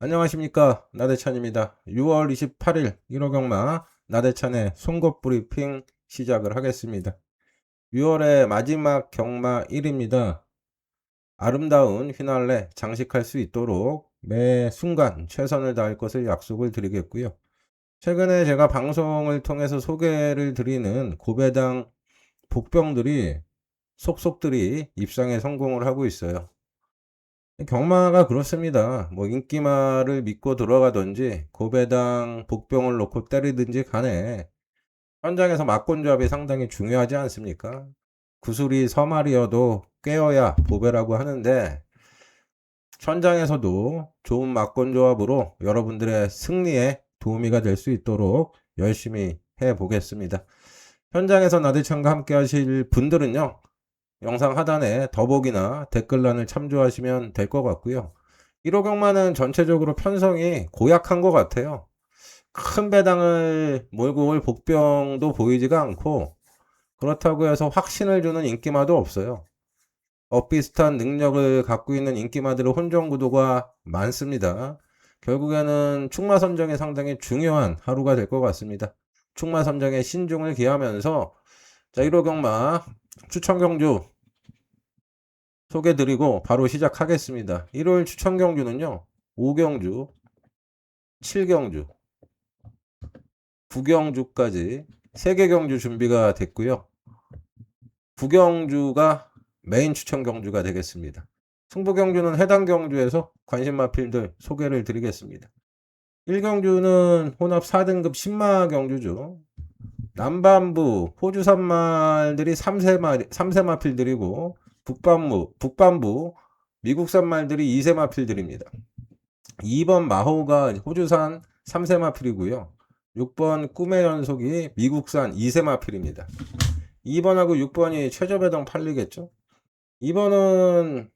안녕하십니까, 나대찬입니다. 6월 28일 1호 경마 나대찬의 송곳 브리핑 시작을 하겠습니다. 6월의 마지막 경마 1입니다. 아름다운 휘날레 장식할 수 있도록 매 순간 최선을 다할 것을 약속을 드리겠고요. 최근에 제가 방송을 통해서 소개를 드리는 고배당 복병들이 속속들이 입상에 성공을 하고 있어요. 경마가 그렇습니다. 뭐 인기마를 믿고 들어가든지 고배당 복병을 놓고 때리든지 간에 현장에서 막곤조합이 상당히 중요하지 않습니까? 구슬이 서말이어도 꿰어야 보배라고 하는데 현장에서도 좋은 막곤조합으로 여러분들의 승리에 도우미가 될 수 있도록 열심히 해보겠습니다. 현장에서 나대찬과 함께 하실 분들은요, 영상 하단에 더보기나 댓글란을 참조하시면 될 것 같고요. 1호 경마는 전체적으로 편성이 고약한 것 같아요. 큰 배당을 몰고 올 복병도 보이지가 않고, 그렇다고 해서 확신을 주는 인기마도 없어요. 엇비슷한 능력을 갖고 있는 인기마들의 혼종 구도가 많습니다. 결국에는 축마 선정이 상당히 중요한 하루가 될 것 같습니다. 축마 선정에 신중을 기하면서 1호 경마 추천 경주 소개드리고 바로 시작하겠습니다. 1월 추천 경주는요, 5경주, 7경주, 9경주까지 3개 경주 준비가 됐고요. 9경주가 메인 추천 경주가 되겠습니다. 승부 경주는 해당 경주에서 관심 마필들 소개를 드리겠습니다. 1경주는 혼합 4등급 신마 경주죠. 남반부 호주산 말들이 3세 마필들이고 북반부 미국산 말들이 2세 마필들입니다. 2번 마호가 호주산 3세 마필이고요. 6번 꿈의 연속이 미국산 2세 마필입니다. 2번하고 6번이 최저배당 팔리겠죠. 2번은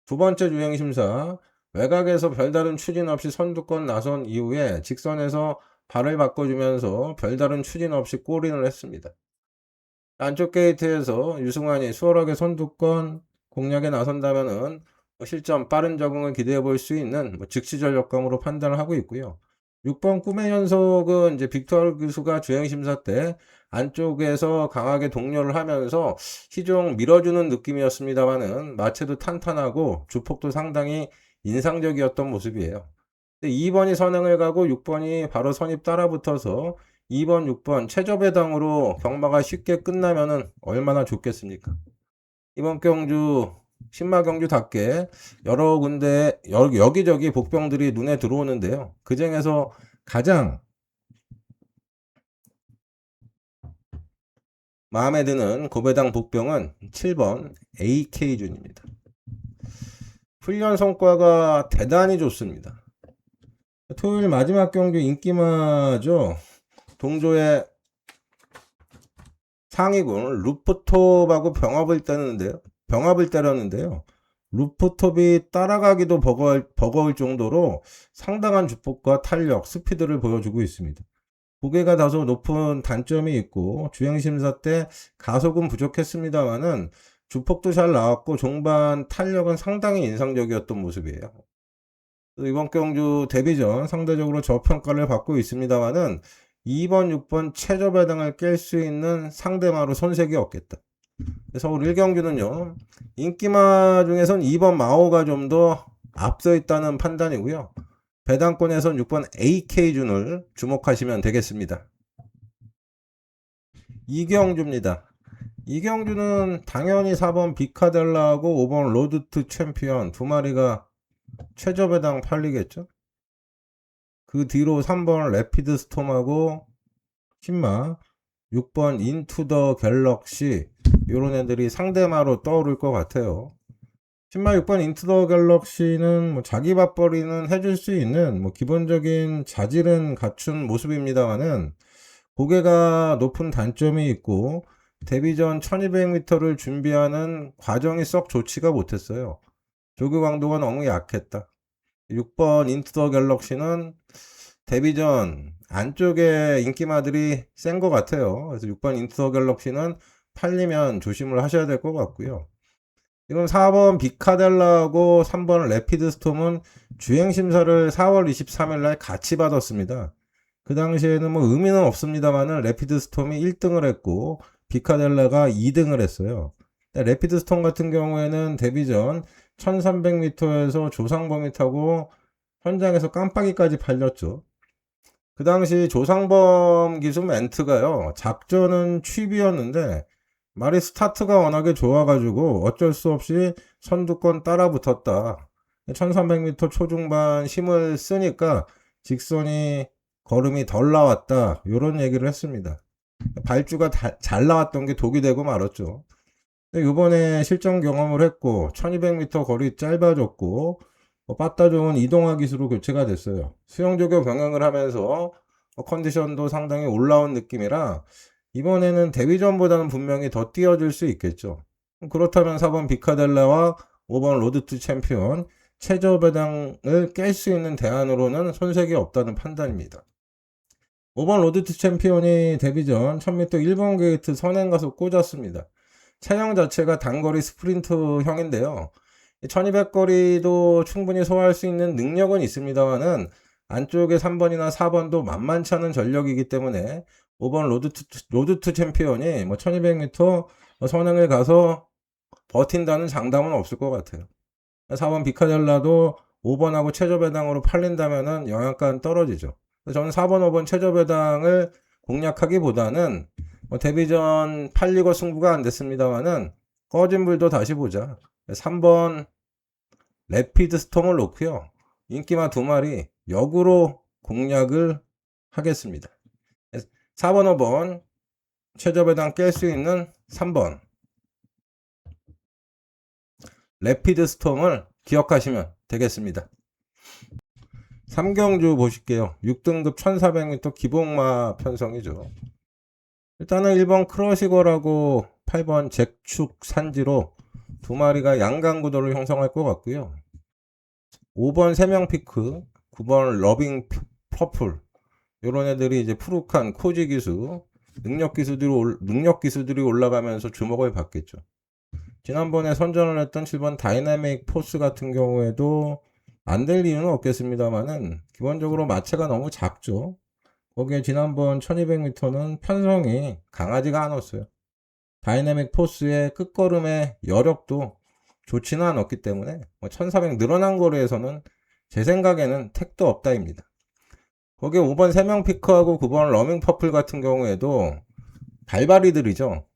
두 번째 주행심사 외곽에서 별다른 추진 없이 선두권 나선 이후에 직선에서 발을 바꿔주면서 별다른 추진 없이 골인을 했습니다. 안쪽 게이트에서 유승환이 수월하게 선두권 공략에 나선다면은 실점 빠른 적응을 기대해 볼 수 있는 즉시 전력감으로 판단을 하고 있고요. 6번 꿈의 연속은 이제 빅토르 교수가 주행심사 때 안쪽에서 강하게 동료를 하면서 시종 밀어주는 느낌이었습니다만은 마체도 탄탄하고 주폭도 상당히 인상적이었던 모습이에요. 2번이 선행을 가고 6번이 바로 선입 따라붙어서 2번, 6번 최저배당으로 경마가 쉽게 끝나면은 얼마나 좋겠습니까? 이번 경주 신마 경주답게 여러 군데 여기저기 복병들이 눈에 들어오는데요. 그 중에서 가장 마음에 드는 고배당 복병은 7번 AK준입니다. 훈련 성과가 대단히 좋습니다. 토요일 마지막 경주 인기마죠. 동조의 상위군 루프톱하고 병합을 때렸는데요. 루프톱이 따라가기도 버거울 정도로 상당한 주폭과 탄력, 스피드를 보여주고 있습니다. 무게가 다소 높은 단점이 있고 주행심사 때 가속은 부족했습니다만은 주폭도 잘 나왔고 종반 탄력은 상당히 인상적이었던 모습이에요. 이번 경주 데뷔전 상대적으로 저평가를 받고 있습니다만은 2번, 6번 최저배당을 깰 수 있는 상대마로 손색이 없겠다. 서울 1경주는요, 인기마 중에선 2번 마오가 좀 더 앞서 있다는 판단이고요. 배당권에선 6번 AK준을 주목하시면 되겠습니다. 2경주입니다. 2경주는 당연히 4번 비카델라하고 5번 로드투 챔피언 두 마리가 최저배당 팔리겠죠? 그 뒤로 3번 래피드 스톰하고 신마, 6번 인투 더 갤럭시 이런 애들이 상대마로 떠오를 것 같아요. 신마 6번 인투 더 갤럭시는 뭐 자기 밥벌이는 해줄 수 있는 뭐 기본적인 자질은 갖춘 모습입니다만은 고개가 높은 단점이 있고 데뷔전 1200m를 준비하는 과정이 썩 좋지가 못했어요. 조교 강도가 너무 약했다. 6번 인투 더 갤럭시는 데뷔전 안쪽에 인기마들이 센 것 같아요. 그래서 6번 인투 더 갤럭시는 팔리면 조심을 하셔야 될 것 같고요. 지금 4번 비카델라하고 3번 레피드스톰은 주행심사를 4월 23일 날 같이 받았습니다. 그 당시에는 뭐 의미는 없습니다만은 레피드스톰이 1등을 했고 비카델라가 2등을 했어요. 레피드스톰 같은 경우에는 데뷔 전 1300m에서 조상범이 타고 현장에서 깜빡이까지 팔렸죠. 그 당시 조상범 기수 멘트가요. 작전은 취비였는데 말이 스타트가 워낙에 좋아가지고 어쩔 수 없이 선두권 따라 붙었다. 1300m 초중반 힘을 쓰니까 직선이 걸음이 덜 나왔다. 이런 얘기를 했습니다. 발주가 잘 나왔던 게 독이 되고 말았죠. 이번에 실전 경험을 했고 1200m 거리 짧아졌고 빠따 좋은 이동화 기수로 교체가 됐어요. 수영조교 병행을 하면서 컨디션도 상당히 올라온 느낌이라 이번에는 데뷔전보다는 분명히 더 뛰어줄 수 있겠죠. 그렇다면 4번 비카델라와 5번 로드투 챔피언 최저배당을 깰 수 있는 대안으로는 손색이 없다는 판단입니다. 5번 로드투 챔피언이 데뷔전 1000m 1번 게이트 선행 가서 꽂았습니다. 차량 자체가 단거리 스프린트형인데요. 1200거리도 충분히 소화할 수 있는 능력은 있습니다만은 안쪽에 3번이나 4번도 만만치 않은 전력이기 때문에 5번 로드투 챔피언이 뭐 1200m 선행을 가서 버틴다는 장담은 없을 것 같아요. 4번 비카델라도 5번하고 최저배당으로 팔린다면은 영양가는 떨어지죠. 저는 4번, 5번 최저배당을 공략하기보다는 뭐 데뷔전 팔리고 승부가 안 됐습니다만은 꺼진 불도 다시 보자. 3번 레피드 스톰을 놓고요. 인기마 2마리 역으로 공략을 하겠습니다. 4번, 5번 최저배당 깰 수 있는 3번 레피드 스톰을 기억하시면 되겠습니다. 3경주 보실게요. 6등급 1400m 기복마 편성이죠. 일단은 1번 크러시거라고 8번 잭축 산지로 2마리가 양강구도를 형성할 것 같고요. 5번 세명피크, 9번 러빙 퍼플 이런 애들이 이제 푸르칸, 코지 기수, 능력 기수들이 올라가면서 주목을 받겠죠. 지난번에 선전을 했던 7번 다이나믹 포스 같은 경우에도 안 될 이유는 없겠습니다만은 기본적으로 마체가 너무 작죠. 거기에 지난번 1200m는 편성이 강하지가 않았어요. 다이나믹 포스의 끝걸음의 여력도 좋지는 않았기 때문에 1400 늘어난 거리에서는 제 생각에는 택도 없다입니다. 거기에 5번 3명 피커하고 9번 러밍 퍼플 같은 경우에도 발발이들이죠.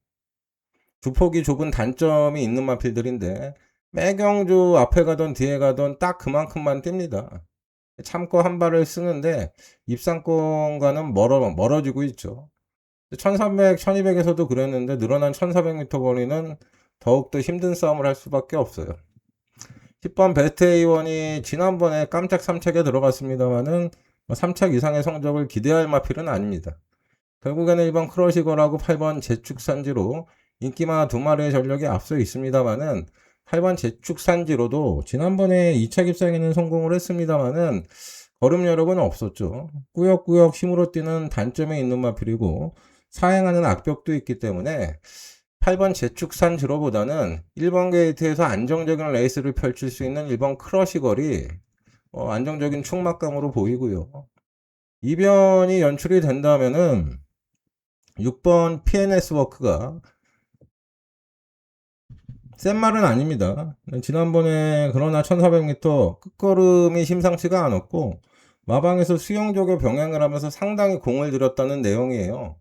주폭이 좁은 단점이 있는 마필들인데 매경주 앞에 가던 뒤에 가던 딱 그만큼만 뜁니다. 참고 한 발을 쓰는데 입상권과는 멀어지고 있죠. 1300, 1200에서도 그랬는데 늘어난 1400m 거리는 더욱더 힘든 싸움을 할 수밖에 없어요. 10번 베스트 A1이 지난번에 깜짝 3착에 들어갔습니다만은 3착 이상의 성적을 기대할 마필은 아닙니다. 결국에는 1번 크러시거라고 8번 제축산지로 인기마 2마리의 전력이 앞서 있습니다만은 8번 제축산지로도 지난번에 2차 입상에는 성공을 했습니다만은 걸음 여력은 없었죠. 꾸역꾸역 힘으로 뛰는 단점에 있는 마필이고 사행하는 악벽도 있기 때문에 8번 제축산지로보다는 1번 게이트에서 안정적인 레이스를 펼칠 수 있는 1번 크러시걸이 안정적인 충막감으로 보이고요. 이변이 연출이 된다면은 6번 PNS 워크가 센 말은 아닙니다. 지난번에 그러나 1400m 끝걸음이 심상치가 않았고 마방에서 수영조교 병행을 하면서 상당히 공을 들였다는 내용이에요.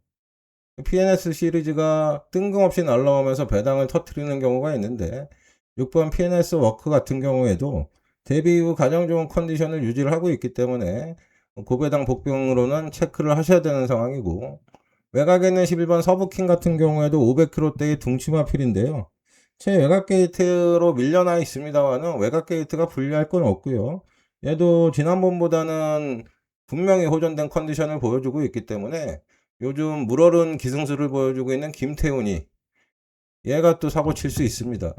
PNS 시리즈가 뜬금없이 날라오면서 배당을 터뜨리는 경우가 있는데 6번 PNS 워크 같은 경우에도 데뷔 이후 가장 좋은 컨디션을 유지를 하고 있기 때문에 고배당 복병으로는 체크를 하셔야 되는 상황이고 외곽에 있는 11번 서브킹 같은 경우에도 500km대의 둥치마필인데요. 외곽 게이트로 밀려나 있습니다만은 외곽 게이트가 불리할 건 없고요. 얘도 지난번보다는 분명히 호전된 컨디션을 보여주고 있기 때문에 요즘 물어른 기승수를 보여주고 있는 김태훈이 얘가 또 사고 칠 수 있습니다.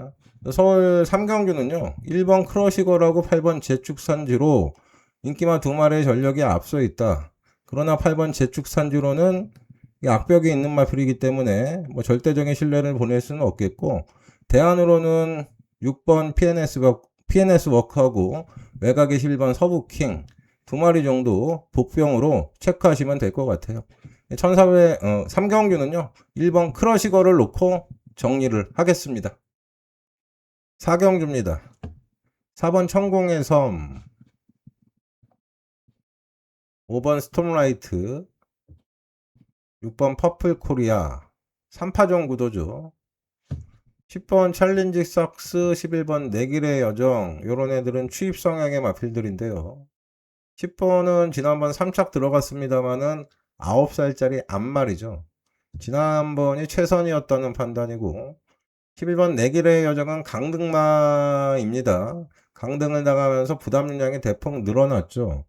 서울 3경주는요. 1번 크러시거라고 8번 제축산지로 인기마 2마리의 전력이 앞서 있다. 그러나 8번 제축산지로는 악벽이 있는 마필이기 때문에 절대적인 신뢰를 보낼 수는 없겠고 대안으로는 6번 PNS 워크하고 외곽의 11번 서부킹 두 마리 정도 복병으로 체크하시면 될 것 같아요. 3경주는요 1번 크러시거를 놓고 정리를 하겠습니다. 4경주입니다. 4번 천공의 섬, 5번 스톰라이트, 6번 퍼플 코리아, 3파종 구도죠. 10번 챌린지 삭스, 11번 내길의 여정, 요런 애들은 취입 성향의 마필들인데요. 10번은 지난번 3착 들어갔습니다만은 9살짜리 암말이죠. 지난번이 최선이었다는 판단이고 11번 내길의 여정은 강등마입니다. 강등을 당하면서 부담량이 대폭 늘어났죠.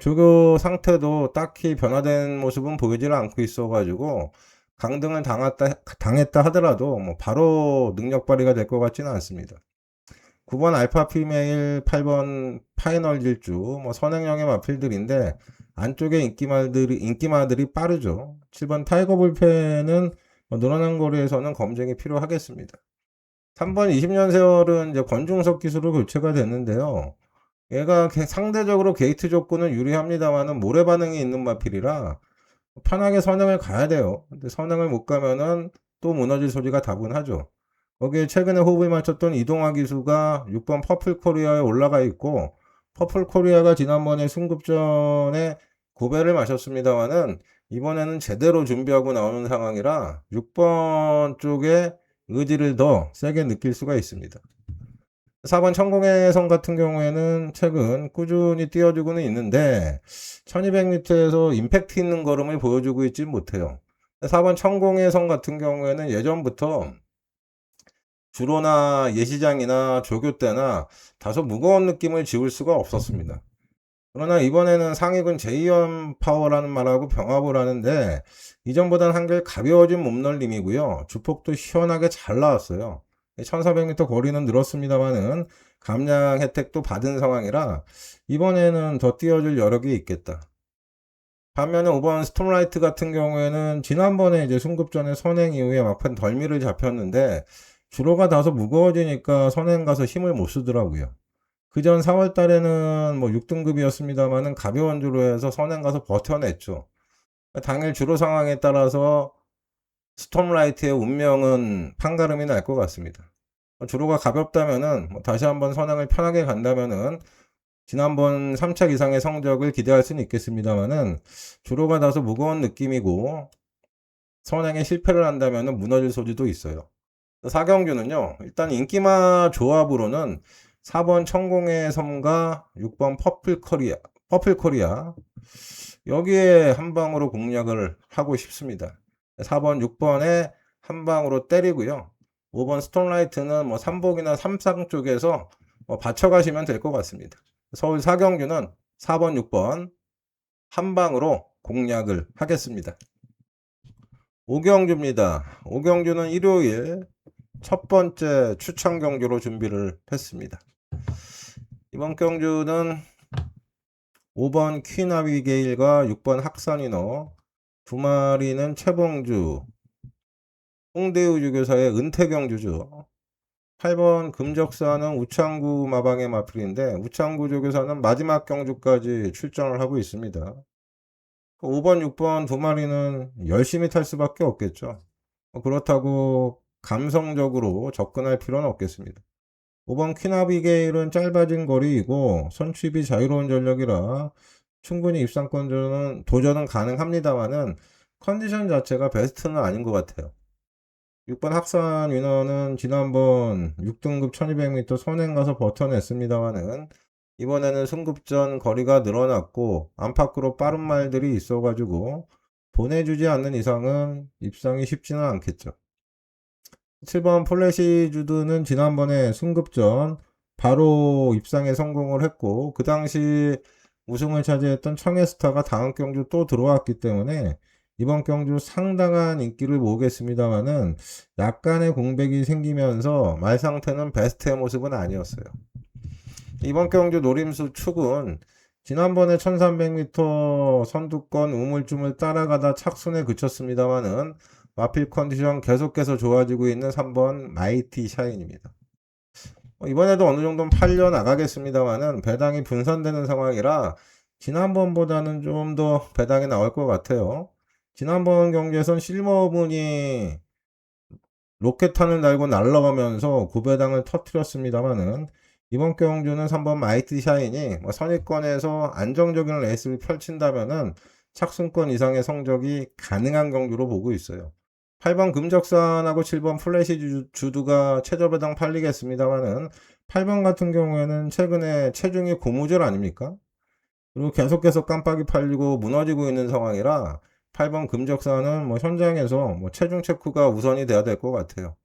조교 상태도 딱히 변화된 모습은 보이질 않고 있어가지고 강등을 당했다 하더라도 바로 능력 발휘가 될 것 같지는 않습니다. 9번 알파 피메일, 8번 파이널 질주, 선행형의 마필들인데 안쪽에 인기마들이 빠르죠. 7번 타이거 불펜은 늘어난 거리에서는 검증이 필요하겠습니다. 3번 20년 세월은 이제 권중석 기수로 교체가 됐는데요. 얘가 상대적으로 게이트 조건은 유리합니다만은 모래 반응이 있는 마필이라 편하게 선행을 가야 돼요. 근데 선행을 못 가면은 또 무너질 소리가 다분하죠. 거기에 최근에 호흡을 맞췄던 이동화 기수가 6번 퍼플 코리아에 올라가 있고 퍼플 코리아가 지난번에 승급전에 고배를 마셨습니다만은 이번에는 제대로 준비하고 나오는 상황이라 6번 쪽에 의지를 더 세게 느낄 수가 있습니다. 4번 천공의 성 같은 경우에는 최근 꾸준히 뛰어주고는 있는데 1200m에서 임팩트 있는 걸음을 보여주고 있지 못해요. 4번 천공의 성 같은 경우에는 예전부터 주로나 예시장이나 조교 때나 다소 무거운 느낌을 지울 수가 없었습니다. 그러나 이번에는 상익은 제이언 파워라는 말하고 병합을 하는데 이전보다는 한결 가벼워진 몸놀림이고요. 주폭도 시원하게 잘 나왔어요. 1400m 거리는 늘었습니다만은 감량 혜택도 받은 상황이라 이번에는 더 뛰어줄 여력이 있겠다. 반면에 5번 스톰라이트 같은 경우에는 지난번에 이제 승급전에 선행 이후에 막판 덜미를 잡혔는데 주로가 다소 무거워지니까 선행 가서 힘을 못 쓰더라고요. 그전 4월 달에는 6등급이었습니다만은 가벼운 주로 해서 선행 가서 버텨냈죠. 당일 주로 상황에 따라서 스톰라이트의 운명은 판가름이 날 것 같습니다. 주로가 가볍다면은 다시 한번 선행을 편하게 간다면은 지난번 3착 이상의 성적을 기대할 수는 있겠습니다만은 주로가 다소 무거운 느낌이고 선행에 실패를 한다면은 무너질 소지도 있어요. 4경주는요 일단 인기마 조합으로는 4번 천공의 섬과 6번 퍼플 코리아 여기에 한 방으로 공략을 하고 싶습니다. 4번 6번에 한 방으로 때리고요. 5번 스톤라이트는 삼복이나 삼상 쪽에서 받쳐가시면 될 것 같습니다. 서울 4경주는 4번 6번 한 방으로 공략을 하겠습니다. 5경주입니다. 5경주는 일요일 첫 번째 추천 경주로 준비를 했습니다. 이번 경주는 5번 퀸 아비게일과 6번 학산위너 두 마리는 최봉주 홍대우주교사의 은퇴경주죠. 8번 금적사는 우창구 마방의 마필인데 우창구 조교사는 마지막 경주까지 출전을 하고 있습니다. 5번 6번 두 마리는 열심히 탈 수밖에 없겠죠. 그렇다고 감성적으로 접근할 필요는 없겠습니다. 5번 퀸아비게일은 짧아진 거리이고 선취입이 자유로운 전력이라 충분히 도전은 가능합니다만은 컨디션 자체가 베스트는 아닌 것 같아요. 6번 학산 위너는 지난번 6등급 1200m 선행 가서 버텨냈습니다만은 이번에는 승급전 거리가 늘어났고 안팎으로 빠른 말들이 있어가지고 보내주지 않는 이상은 입상이 쉽지는 않겠죠. 7번 플래시 주드는 지난번에 승급전 바로 입상에 성공을 했고 그 당시 우승을 차지했던 청해스타가 다음 경주 또 들어왔기 때문에 이번 경주 상당한 인기를 모으겠습니다만은 약간의 공백이 생기면서 말 상태는 베스트의 모습은 아니었어요. 이번 경주 노림수 축은 지난번에 1300m 선두권 우물쭈물 따라가다 착순에 그쳤습니다만은 마필 컨디션 계속해서 좋아지고 있는 3번 마이티 샤인입니다. 이번에도 어느 정도는 팔려 나가겠습니다만은 배당이 분산되는 상황이라 지난번보다는 좀 더 배당이 나올 것 같아요. 지난번 경기에선 실머분이 로켓탄을 달고 날아가면서 구배당을 터뜨렸습니다만은 이번 경주는 3번 마이트 샤인이 선입권에서 안정적인 레이스를 펼친다면은 착승권 이상의 성적이 가능한 경주로 보고 있어요. 8번 금적산하고 7번 플래시 주두가 최저배당 팔리겠습니다만은 8번 같은 경우에는 최근에 체중이 고무줄 아닙니까? 그리고 계속해서 깜빡이 팔리고 무너지고 있는 상황이라 8번 금적사는 현장에서 체중 체크가 우선이 돼야 될 것 같아요.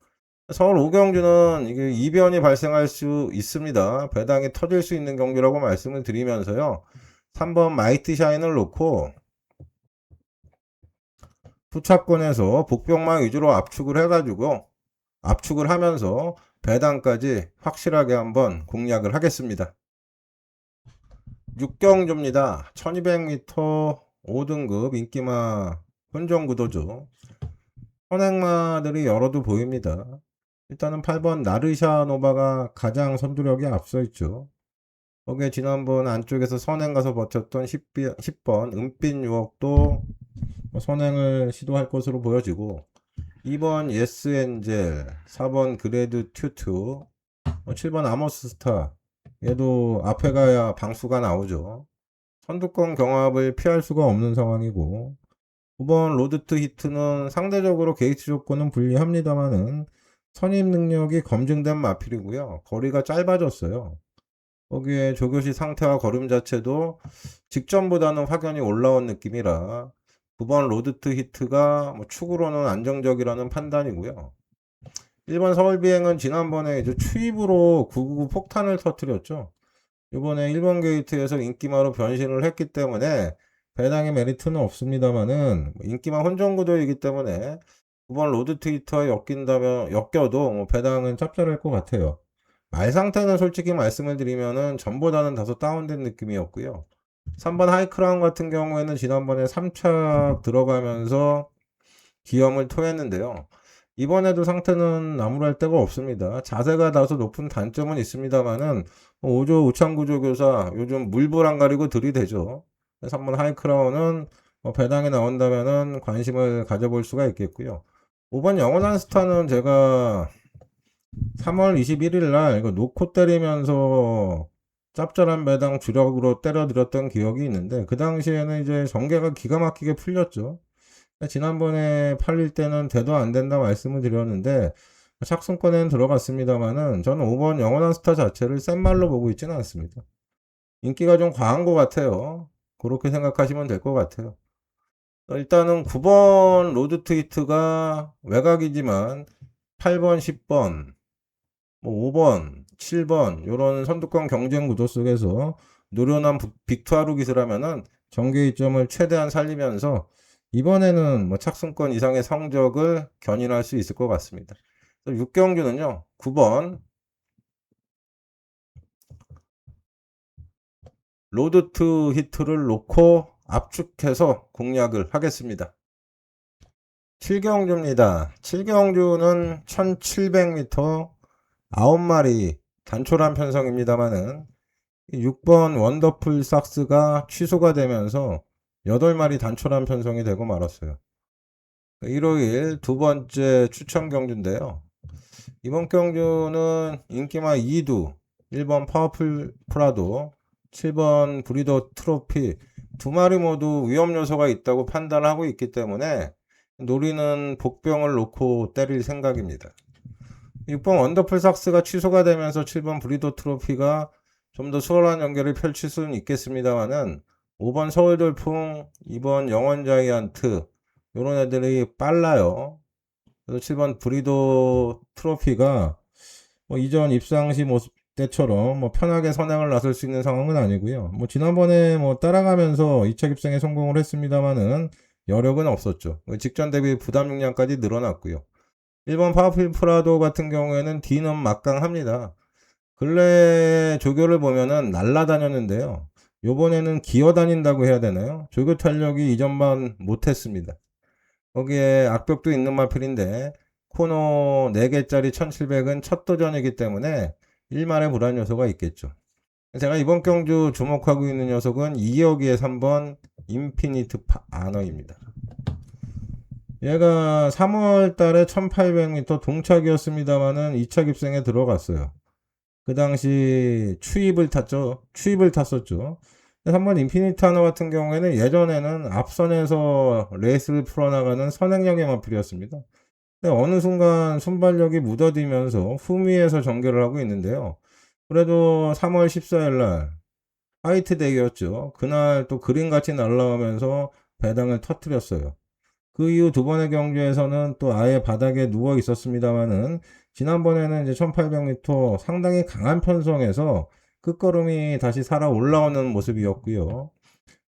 서울 오경주는 이게 이변이 발생할 수 있습니다. 배당이 터질 수 있는 경주라고 말씀을 드리면서요. 3번 마이트 샤인을 놓고 후차권에서 복병망 위주로 압축을 하면서 배당까지 확실하게 한번 공략을 하겠습니다. 6경주입니다. 1200m 5등급 인기마 혼종구도죠. 선행마들이 여러도 보입니다. 일단은 8번 나르샤노바가 가장 선두력이 앞서 있죠. 거기에 지난번 안쪽에서 선행 가서 버텼던 10번 은빛 유혹도 선행을 시도할 것으로 보여지고 2번 예스엔젤, 4번 그레드 튜투, 7번 아모스 스타 얘도 앞에 가야 방수가 나오죠. 선두권 경합을 피할 수가 없는 상황이고 9번 로드트 히트는 상대적으로 게이트 조건은 불리합니다만은 선임 능력이 검증된 마필이고요. 거리가 짧아졌어요. 거기에 조교시 상태와 걸음 자체도 직전보다는 확연히 올라온 느낌이라 9번 로드트 히트가 축으로는 안정적이라는 판단이고요. 1번 서울비행은 지난번에 이제 추입으로 999 폭탄을 터뜨렸죠. 이번에 1번 게이트에서 인기마로 변신을 했기 때문에 배당의 메리트는 없습니다만은 인기마 혼전구도이기 때문에 9번 로드트 히트와 엮여도 배당은 짭짤할 것 같아요. 말 상태는 솔직히 말씀을 드리면은 전보다는 다소 다운된 느낌이었고요. 3번 하이크라운 같은 경우에는 지난번에 3착 들어가면서 기염을 토했는데요. 이번에도 상태는 나무랄 데가 없습니다. 자세가 다소 높은 단점은 있습니다만은 5조 우창구조교사 요즘 물불 안 가리고 들이대죠. 그래서 한번 하이크라운은 배당에 나온다면은 관심을 가져볼 수가 있겠고요. 5번 영원한 스타는 제가 3월 21일 날 이거 놓고 때리면서 짭짤한 배당 주력으로 때려드렸던 기억이 있는데 그 당시에는 이제 전개가 기가 막히게 풀렸죠. 지난번에 팔릴 때는 돼도 안 된다 말씀을 드렸는데 착승권에는 들어갔습니다만은 저는 5번 영원한 스타 자체를 센 말로 보고 있지는 않습니다. 인기가 좀 과한 것 같아요. 그렇게 생각하시면 될 것 같아요. 일단은 9번 로드트 히트가 외곽이지만 8번, 10번, 5번, 7번 이런 선두권 경쟁 구도 속에서 노련한 빅투아루 기술하면은 전개 이점을 최대한 살리면서 이번에는 착승권 이상의 성적을 견인할 수 있을 것 같습니다. 6경주는요. 9번 로드트 히트를 놓고 압축해서 공략을 하겠습니다. 7경주입니다. 7경주는 1700m 9마리 단촐한 편성입니다만은 6번 원더풀 삭스가 취소가 되면서 8마리 단촐한 편성이 되고 말았어요. 일요일 두 번째 추천 경주인데요. 이번 경주는 인기마 2두 1번 파워풀 프라도 7번 브리더 트로피 두 마리 모두 위험 요소가 있다고 판단하고 있기 때문에 노리는 복병을 놓고 때릴 생각입니다. 6번 원더풀 삭스가 취소가 되면서 7번 브리더 트로피가 좀 더 수월한 연결을 펼칠 수는 있겠습니다만은 5번 서울돌풍, 2번 영원자이언트 이런 애들이 빨라요. 그래서 7번 브리더 트로피가 이전 입상시 모습 때처럼 편하게 선행을 나설 수 있는 상황은 아니고요. 지난번에 따라가면서 2차 입상에 성공을 했습니다만은 여력은 없었죠. 직전 대비 부담 용량까지 늘어났고요. 1번 파워풀 프라도 같은 경우에는 D는 막강합니다. 근래 조교를 보면은 날라다녔는데요. 요번에는 기어 다닌다고 해야 되나요? 조교 탄력이 이전만 못했습니다. 거기에 악벽도 있는 마필인데 코너 4개짜리 1700은 첫 도전이기 때문에 일말의 불안 요소가 있겠죠. 제가 이번 경주 주목하고 있는 녀석은 2여기에 3번 인피니트 아너입니다. 얘가 3월 달에 1800m 동착이었습니다만은 2차 급생에 들어갔어요. 그 당시 추입을 탔었죠. 3번 인피니트 하나 같은 경우에는 예전에는 앞선에서 레이스를 풀어나가는 선행력의 마필이었습니다. 근데 어느 순간 순발력이 묻어들면서 후미에서 전개를 하고 있는데요. 그래도 3월 14일 날 화이트데이였죠. 그날 또 그린같이 날아오면서 배당을 터뜨렸어요. 그 이후 두 번의 경주에서는 또 아예 바닥에 누워 있었습니다만은 지난번에는 이제 1800m 상당히 강한 편성에서 끝걸음이 다시 살아 올라오는 모습이었고요.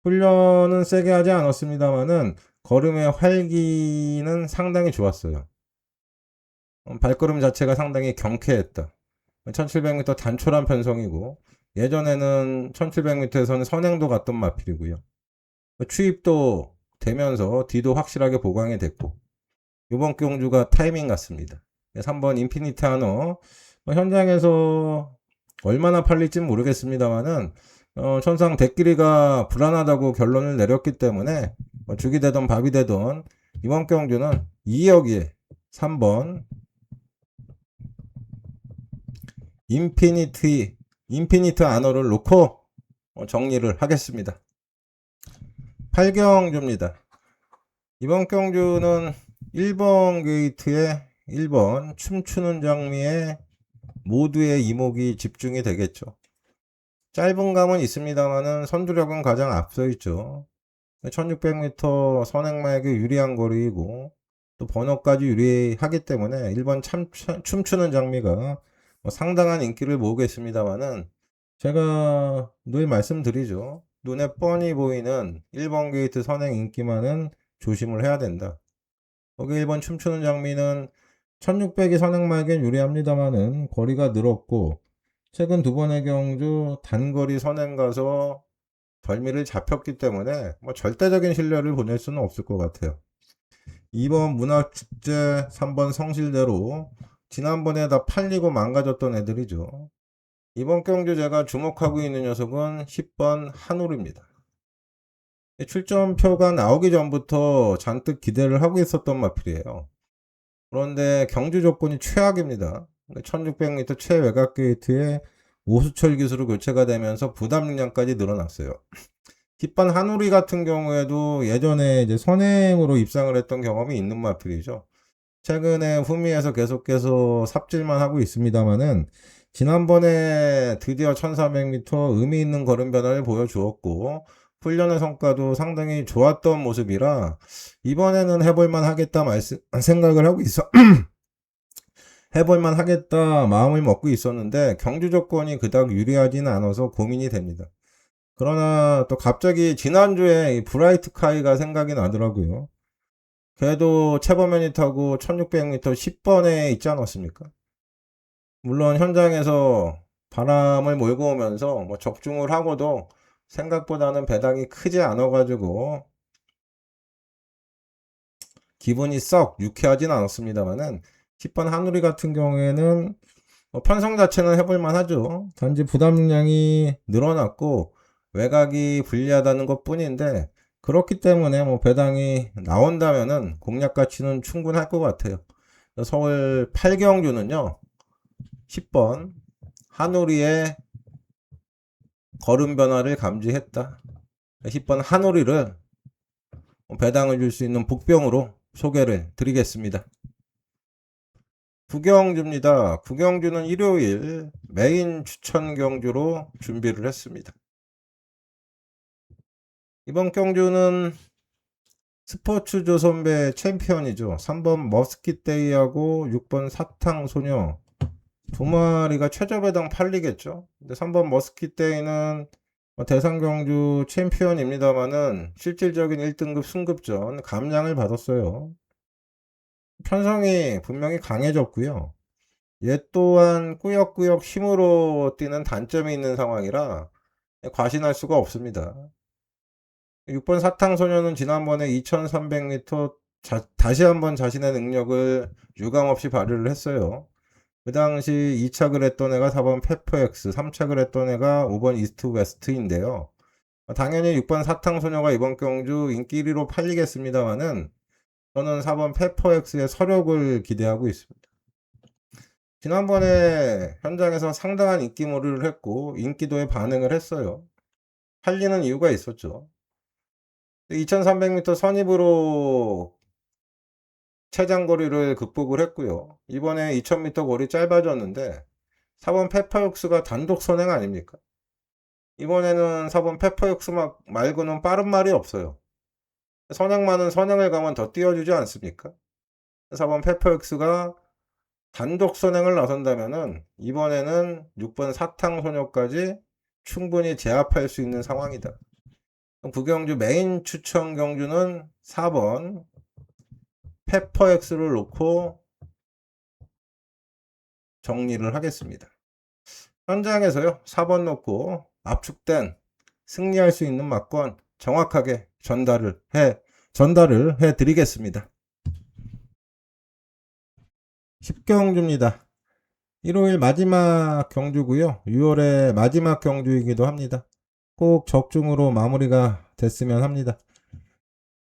훈련은 세게 하지 않았습니다만은 걸음의 활기는 상당히 좋았어요. 발걸음 자체가 상당히 경쾌했다. 1700m 단촐한 편성이고 예전에는 1700m에서는 선행도 갔던 마필이고요. 추입도 되면서 뒤도 확실하게 보강이 됐고 이번 경주가 타이밍 같습니다. 3번 인피니트 하너 현장에서 얼마나 팔릴진 모르겠습니다만은 천상 대끼리가 불안하다고 결론을 내렸기 때문에 죽이 되던 밥이 되던 이번 경주는 2여기에 3번 인피니트 아너를 놓고 정리를 하겠습니다. 8경주입니다. 이번 경주는 1번 게이트에 1번 춤추는 장미에 모두의 이목이 집중이 되겠죠. 짧은 감은 있습니다만은 선두력은 가장 앞서 있죠. 1600m 선행마에게 유리한 거리이고 또 번호까지 유리하기 때문에 1번 춤추는 장미가 상당한 인기를 모으고 있습니다만은 제가 늘 말씀드리죠. 눈에 뻔히 보이는 1번 게이트 선행 인기만은 조심을 해야 된다. 거기 1번 춤추는 장미는 1600이 선행마에겐 유리합니다만은 거리가 늘었고 최근 두 번의 경주 단거리 선행 가서 덜미를 잡혔기 때문에 절대적인 신뢰를 보낼 수는 없을 것 같아요. 2번 문학축제, 3번 성실대로 지난번에 다 팔리고 망가졌던 애들이죠. 이번 경주 제가 주목하고 있는 녀석은 10번 한울입니다. 출전표가 나오기 전부터 잔뜩 기대를 하고 있었던 마필이에요. 그런데 경주 조건이 최악입니다. 1600m 최외곽 게이트에 오수철 기수로 교체가 되면서 부담 능량까지 늘어났어요. 10번 한우리 같은 경우에도 예전에 이제 선행으로 입상을 했던 경험이 있는 마필이죠. 최근에 후미에서 계속해서 삽질만 하고 있습니다만은 지난번에 드디어 1400m 의미 있는 걸음 변화를 보여주었고 훈련의 성과도 상당히 좋았던 모습이라 이번에는 해볼만 하겠다 생각을 하고 해볼만 하겠다 마음을 먹고 있었는데 경주 조건이 그닥 유리하지는 않아서 고민이 됩니다. 그러나 또 갑자기 지난주에 이 브라이트 카이가 생각이 나더라고요. 걔도 최범현이 타고 1600m 10번에 있지 않았습니까? 물론 현장에서 바람을 몰고 오면서 적중을 하고도 생각보다는 배당이 크지 않아가지고 기분이 썩 유쾌하진 않았습니다만은 10번 한우리 같은 경우에는 편성 자체는 해볼만 하죠. 단지 부담 능량이 늘어났고 외곽이 불리하다는 것 뿐인데 그렇기 때문에 배당이 나온다면은 공략 가치는 충분할 것 같아요. 서울 8경주는요 10번 한우리의 걸음 변화를 감지했다. 10번 한우리를 배당을 줄 수 있는 복병으로 소개를 드리겠습니다. 구경주입니다. 구경주는 일요일 메인 추천 경주로 준비를 했습니다. 이번 경주는 스포츠 조선배 챔피언이죠. 3번 머스킷데이하고 6번 사탕소녀 두 마리가 최저배당 팔리겠죠. 근데 3번 머스킷데이는 대상경주 챔피언입니다만은 실질적인 1등급 승급전 감량을 받았어요. 편성이 분명히 강해졌고요. 얘 또한 꾸역꾸역 힘으로 뛰는 단점이 있는 상황이라 과신할 수가 없습니다. 6번 사탕소녀는 지난번에 2300m 다시 한번 자신의 능력을 유감없이 발휘를 했어요. 그 당시 2착을 했던 애가 4번 페퍼엑스, 3착을 했던 애가 5번 이스트 웨스트인데요. 당연히 6번 사탕소녀가 이번 경주 인기 1위로 팔리겠습니다만은 저는 4번 페퍼엑스의 서력을 기대하고 있습니다. 지난번에 현장에서 상당한 인기몰이를 했고 인기도에 반응을 했어요. 팔리는 이유가 있었죠. 2300m 선입으로 최장거리를 극복을 했고요. 이번에 2000m 거리 짧아졌는데 4번 페퍼육스가 단독 선행 아닙니까? 이번에는 4번 페퍼육스 말고는 빠른 말이 없어요. 선행만은 선행을 가면 더 띄워주지 않습니까? 4번 페퍼육스가 단독 선행을 나선다면은 이번에는 6번 사탕소녀까지 충분히 제압할 수 있는 상황이다. 구경주 메인 추천 경주는 4번 페퍼엑스를 놓고 정리를 하겠습니다. 현장에서요 4번 놓고 압축된 승리할 수 있는 막권 정확하게 전달을 해 드리겠습니다. 10경주입니다. 1월 마지막 경주고요. 6월의 마지막 경주이기도 합니다. 꼭 적중으로 마무리가 됐으면 합니다.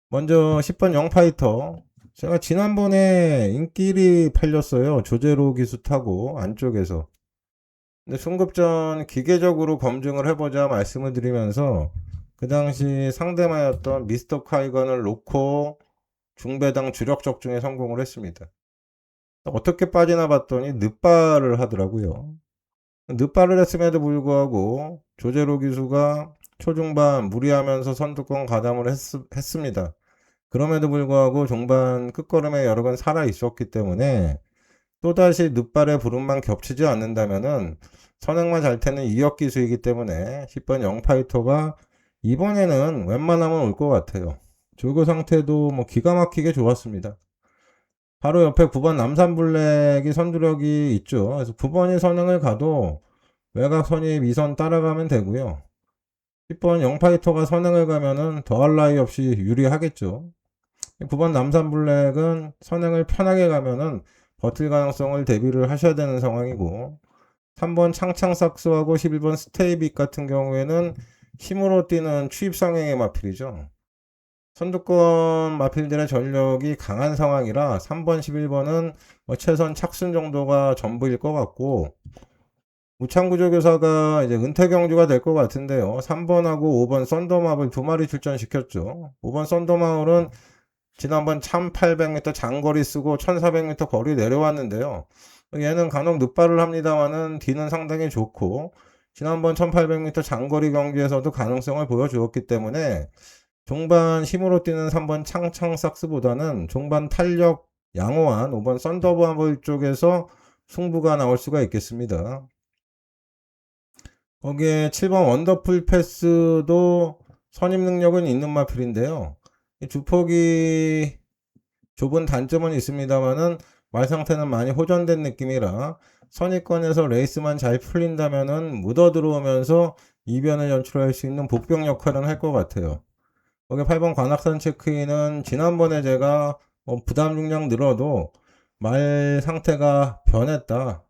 먼저 10번 영파이터, 제가 지난번에 인기 1위 팔렸어요. 조제로 기수 타고 안쪽에서. 근데 순급전 기계적으로 검증을 해보자 말씀을 드리면서 그 당시 상대마였던 미스터 카이건을 놓고 중배당 주력 적중에 성공을 했습니다. 어떻게 빠지나 봤더니 늑발을 하더라고요. 늑발을 했음에도 불구하고 조제로 기수가 초중반 무리하면서 선두권 가담을 했습니다. 그럼에도 불구하고 종반 끝걸음에 여러 번 살아 있었기 때문에 또다시 늑발의 부름만 겹치지 않는다면은 선행만 잘 태는 이역 기수이기 때문에 10번 영파이터가 이번에는 웬만하면 올 것 같아요. 조교 상태도 뭐 기가 막히게 좋았습니다. 바로 옆에 9번 남산블랙이 선두력이 있죠. 그래서 9번이 선행을 가도 외곽 선입 2선 따라가면 되고요. 10번 영파이터가 선행을 가면은 더할 나위 없이 유리하겠죠. 9번 남산블랙은 선행을 편하게 가면은 버틸 가능성을 대비를 하셔야 되는 상황이고 3번 창창삭스하고 11번 스테이빅 같은 경우에는 힘으로 뛰는 추입상행의 마필이죠. 선두권 마필들의 전력이 강한 상황이라 3번, 11번은 최선 착순 정도가 전부일 것 같고 우창구조교사가 이제 은퇴 경주가 될 것 같은데요. 3번하고 5번 썬더마블 두 마리 출전시켰죠. 5번 썬더마블은 지난번 1800m 장거리 쓰고 1400m 거리 내려왔는데요. 얘는 간혹 늑발을 합니다만은 뒤는 상당히 좋고 지난번 1800m 장거리 경기에서도 가능성을 보여주었기 때문에 종반 힘으로 뛰는 3번 창창삭스보다는 종반 탄력 양호한 5번 썬더버블 쪽에서 승부가 나올 수가 있겠습니다. 거기에 7번 원더풀 패스도 선입 능력은 있는 마필인데요. 주폭이 좁은 단점은 있습니다만은 말 상태는 많이 호전된 느낌이라 선입권에서 레이스만 잘 풀린다면은 묻어 들어오면서 이변을 연출할 수 있는 복병 역할은 할 것 같아요. 거기 8번 관악산 체크인은 지난번에 제가 부담 중량 늘어도 말 상태가 변했다.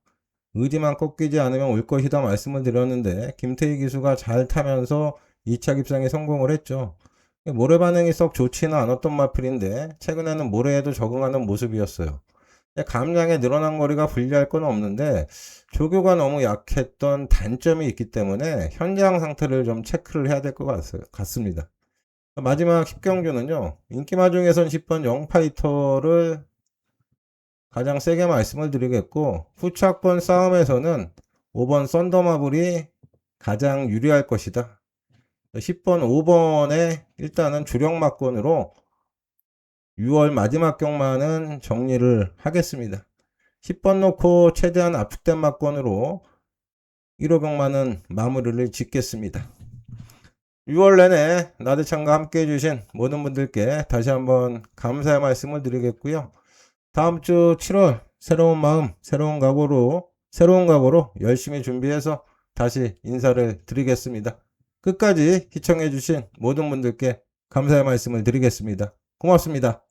의지만 꺾이지 않으면 올 것이다 말씀을 드렸는데 김태희 기수가 잘 타면서 2차 입상에 성공을 했죠. 모래 반응이 썩 좋지는 않았던 마필인데 최근에는 모래에도 적응하는 모습이었어요. 감량에 늘어난 거리가 불리할 건 없는데 조교가 너무 약했던 단점이 있기 때문에 현장 상태를 좀 체크를 해야 될 것 같습니다. 마지막 10경주는요. 인기마 중에선 10번 영파이터를 가장 세게 말씀을 드리겠고 후차권 싸움에서는 5번 썬더마블이 가장 유리할 것이다. 10번 5번에 일단은 주력 막권으로 6월 마지막 경마는 정리를 하겠습니다. 10번 놓고 최대한 압축된 막권으로 1호 경마는 마무리를 짓겠습니다. 6월 내내 나대창과 함께 해주신 모든 분들께 다시 한번 감사의 말씀을 드리겠고요. 다음 주 7월 새로운 마음, 새로운 각오로 열심히 준비해서 다시 인사를 드리겠습니다. 끝까지 시청해주신 모든 분들께 감사의 말씀을 드리겠습니다. 고맙습니다.